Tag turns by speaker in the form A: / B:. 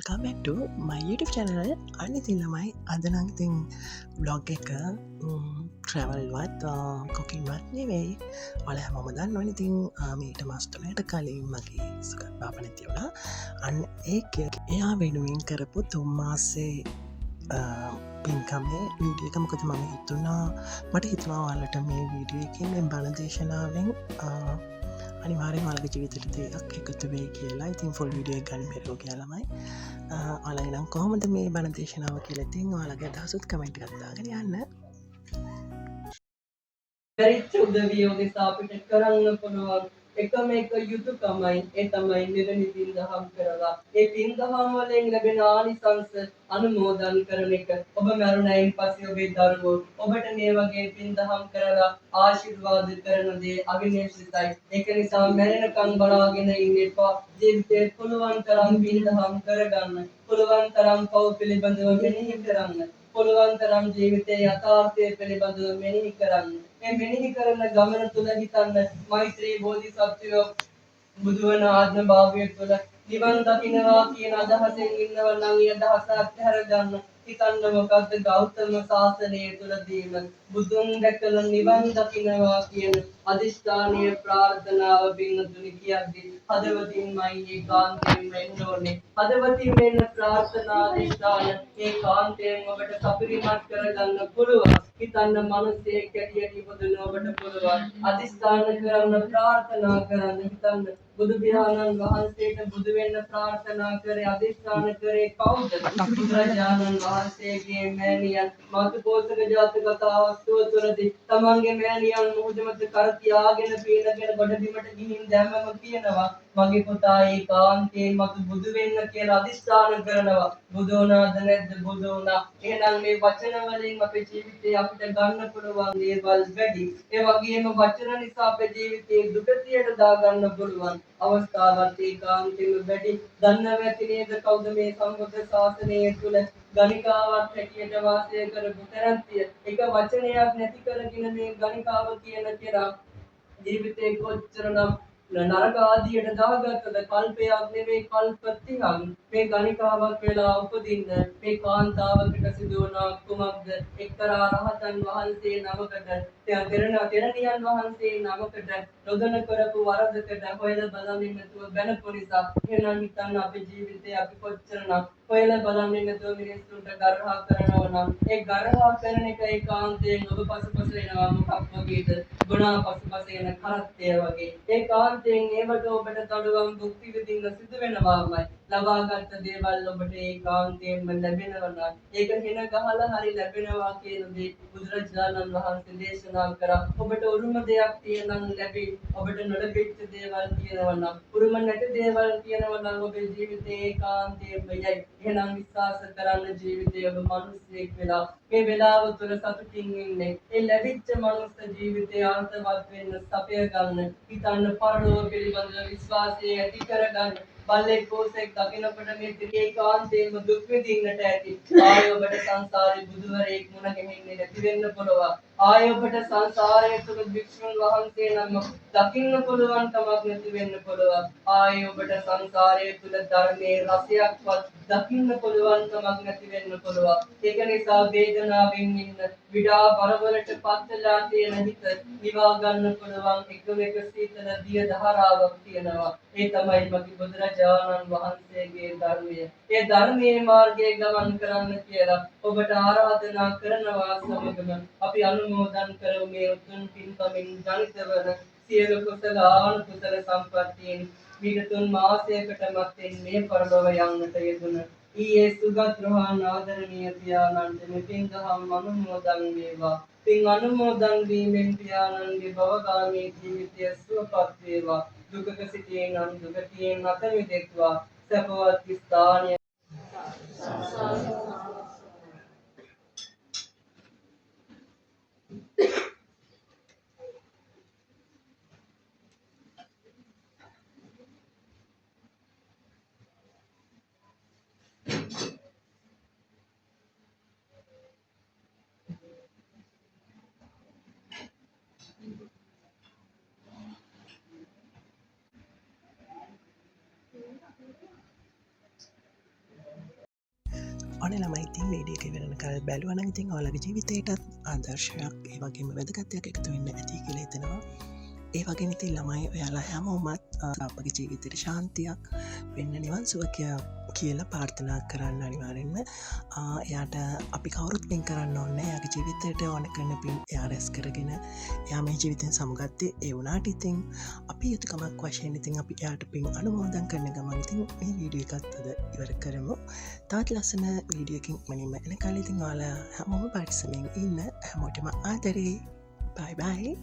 A: welcome back to my YouTube channel. අනිතින් ළමයි අද නම් ඉතින් vlog එක travel වත් cooking වත් නෙවෙයි. ඔයාලා හැමෝම දන්නවනේ ඉතින් මීට මාස 3කට කලින් මගේ සුගත් බාපා නැති වුණා. අන්න ඒක එයා වෙනුවෙන් කරපු 3 මාසේ පින්කමේ වීඩියෝ එක. මොකද මම හිතුණා මට හිතුණා ඔයාලට මේ වීඩියෝ එකෙන් මේ බණ දේශනාවෙන් අනිවාර්යෙන් ඔයාලගේ ජීවිතේට දෙයක් එකතු වෙයි කියලා. ඉතින් ෆුල් වීඩියෝ එක ගන්න බැරුව ගියා ළමයි. ඔයාලා නම් කොහොමද මේ බණ දේශනාව කියලා ඉතින් ඔයාලගේ අදහසුත් කමෙන්ට් එකක් දාගෙන යන්න.
B: පරිච්ඡ උදවිය උදෙසා අපිට කරන්න පුළුවන් එකම එක යුතුයකමයි ඒ තමයි මෙවැනි පින්දහම් කරලා ඒ පින්දහම් වලින් ලැබෙන ආනිසංස අනුමෝදන් කරන එක. ඔබ මරුණයින් පස්සේ ඔබේ දරුවෝ ඔබට මේ වගේ පින්දහම් කරලා ආශිර්වාද කරන දේ අවිනේෂිතයි. ඒක නිසා මැරෙනකන් බලාගෙන ඉන්න එපා. ජීවිතේ පුළුවන් තරම් පින්දහම් කරගන්න. පුළුවන් තරම් පව් පිළිබඳව මෙනෙහි කරන්න. පුළුවන් තරම් ජීවිතයේ යථාර්ථය පිළිබඳව මෙනෙහි කරන්න. මේ මෙනෙහි කරන ගමන තුළ හිතන්න මෛත්‍රී බෝධිසත්වයෝ බුදුවන ආත්ම භාවය තුළ නිවන් දකින්නවා කියන අදහසෙන් ඉන්නව නම් ඒ අදහස අත්හැර ගන්න. හිතන්න මොකද්ද ගෞතම සාසනය තුළදීම බුදුන් දැකලා නිවන් දකින්නවා කියන අදිෂ්ඨානීය ප්‍රාර්ථනාව බින්දුනි කියද්දී හදවතින්මයි ඒකාන්තයෙන් වෙන්න ඕනේ. හදවතින් වෙන ප්‍රාර්ථනා අදිෂ්ඨාන ඒකාන්තයෙන් ඔබට සපිරිමත් කරගන්න පුළුවන්. හිතන්න මනසේ කැටියට ඉපදුන ඔබට පුළුවන්. අදිස්ථාන කරන්න ප්‍රාර්ථනා කරන්න. හිතන්න බුදු පියාණන් වහන්සේට බුදු වෙන්න ප්‍රාර්ථනා කරේ අදිස්ථාන කරේ කවුද? බුදුරජාණන් වහන්සේගේ මෑණියන් මාතුපෝසක ජාතක කතාවක් තුළදී තමන්ගේ මෑණියන් මුහුද මත කර තියාගෙන පීනගෙන බඩබිමට ගිහින් දැම්මම කියනවා මගේ පුතා ඒකාන්තයෙන් මතු බුදු වෙන්න කියලා අදිස්ථාන කරනවා. බුදු වුණාද නැද්ද? බුදු වුණා. එහෙනම් මේ වචන වලින් අපේ ජීවිතේ අපිට ගන්න පුළුවන් දේවල් වැඩි. ඒ වගේම වචන නිසා අපේ ජීවිතේ දුකතියට දාගන්න පුළුවන් අවස්ථාවක් ඒකාන්තයෙන්ම වැඩි. දන්නව ඇති නේද කවුද මේ සම්බුද්ධ ශාසනය තුළ ගණිකාවක් හැටියට වාසය කරපු තරන්තිය? එක වචනයක් නැති කරගෙන මේ ගණිකාව කියන කෙනා ජීවිතේ කොච්චරනම් නරක ආදියට දාගත්තද කල්පයක් නෙවෙයි කල්ප 30ක් මේ ගණිකාවක් වෙලා උපදින්න මේ කාන්තාවකට සිදු වුණ කුමක්ද? එක්තරා රහතන් වහන්සේ නමකට තෙරණියන් වහන්සේ නමකට නොදැන කරපු වරදකට හොයලා බලන්නේ නැතුව බැනපු නිසා. එහෙනම් හිතන්න අපේ ජීවිතේ අපි කොච්චරනම් හොයලා බලන්නේ නැතුව මිනිස්සුන්ට ගර්හා කරනවා නම් ඒ ගර්හා කරන එක ඒකාන්තයෙන් ඔබ පසුපස එනවා මොකක් වගේද? ගුණා පසුපස එන කරත්තය වගේ. ඒකාන්තයෙන් ඒවට ඔබට දඩුවම් භුක්ති විඳින්න සිදු වෙනවාමයි. ලබාගත් දේවල් ඔබට ඒකාන්තයෙන්ම ලැබෙනවා නම් ඒක හෙන ගහලා හරි ලැබෙනවා කියන දේ බුදුරජාණන් වහන්සේ දේශනා කරා. ඔබට උරුම දෙයක් තියෙනම් ලැබෙයි. ඔබට නොලැබෙච්ච දේවල් තියෙනවා නම් උරුම නැති දේවල් තියෙනවා නම් ඔබේ ජීවිතේ ඒකාන්තයෙන්ම යයි. එහෙනම් විශ්වාස කරන්න ජීවිතය ඔබ මිනිස්සෙක් වෙලා මේ වෙලාව තුළ සතුටින් ඉන්නේ. ඒ ලැබිච්ච මනුස්ස ජීවිතය අර්ථවත් වෙන්න සපය ගන්න. හිතන්න පරලෝක පිළිබඳ විශ්වාසය ඇති කරගන්න. බල්ලෙක් පොසෙක් දකිනකොට මේ ඒකාන්තයෙන්ම දුක් විඳින්නට ඇති. ආය ඔබට සංසාරේ බුදුවරයෙක් මුණ ගැහෙන්නේ නැති වෙන්න පුළුවන්. ආය ඔබට සංසාරයේ තුල වික්ෂුන් වහන්සේ නම් දකින්න පුළුවන් කමක් නැති වෙන්න පුළුවන්. ආය ඔබට සංසාරයේ තුල ධර්මයේ රසයක්වත් දකින්න පුළුවන් කමක් නැති වෙන්න පුළුවන්. ඒක නිසා වේදනාවෙන් ඉන්න විඩා බරවලට පත්ලා තියෙන හිත නිවා ගන්න පුළුවන් එකම එක සීතල දිය ධාරාවක් තියෙනවා. ඒ තමයි මගේ බුදුරජාණන් වහන්සේගේ ධර්මය. ඒ ධර්මයේ මාර්ගයේ ගමන් කරන්න කියලා ඔබට ආරාධනා කරනවා. සමගම අපි අනුමෝදන් කරමු මේ උතුම් පින්කමින් ජනිත වන සියලු කුසල අනුකුසල සම්පත්තීන් මීට 3 මාසයකට මත්තෙන් මේ පරලොව යන්නට යෙදුන ඊයේ සුගත් රෝහණ ආදරණීය පියාණන්ට මෙපින් දහම් අනුමෝදන් වේවා. පින් අනුමෝදන් වීමෙන් පියාණන්ගේ භවගාමී ජීවිතය සුවපත් වේවා. දුකක සිටින නම් දුකතියෙන් නැත මිදෙත්වා. සපවත් ස්ථානය
A: ඔන ළමයිඉතින් වීඩියක වෙන කල් බැලුවන ඉතින් ඔලගේ ජීවිතයටත් ආදර්ශයක් ඒ වගේම වැදගත්යක් එකතු වෙන්න ඇති කියලා හිතෙනවා. ඒ වගේ ඉතින් ළමයි ඔයාලා හැමෝමත් අපගේ ජීවිතේට ශාන්තියක් වෙන්න නිවන් සුව කියලා ප්‍රාර්ථනා කරන්න අනිවාර්යෙන්ම. එයාට අපි කවුරුත් පින් කරන්න ඕනේ. එයාගේ ජීවිතයට ඕන කරන පින් එයා රැස් කරගෙන එයා මේ ජීවිතෙන් සමුගත්තේ ඒ වුණාට ඉතින් අපි යුතුයකමක් වශයෙන් ඉතින් අපි එයාට පින් අනුමෝදන් කරන ගමන් ඉතින් මේ වීඩියෝ එකත් අද ඉවර කරමු. තවත් ලස්සන වීඩියෝ එකකින් මනින්ම එනකල් ඉතින් ඔයාලා හැමෝම පරිස්සමෙන් ඉන්න. හැමෝටම ආදරේ. බයි බයි.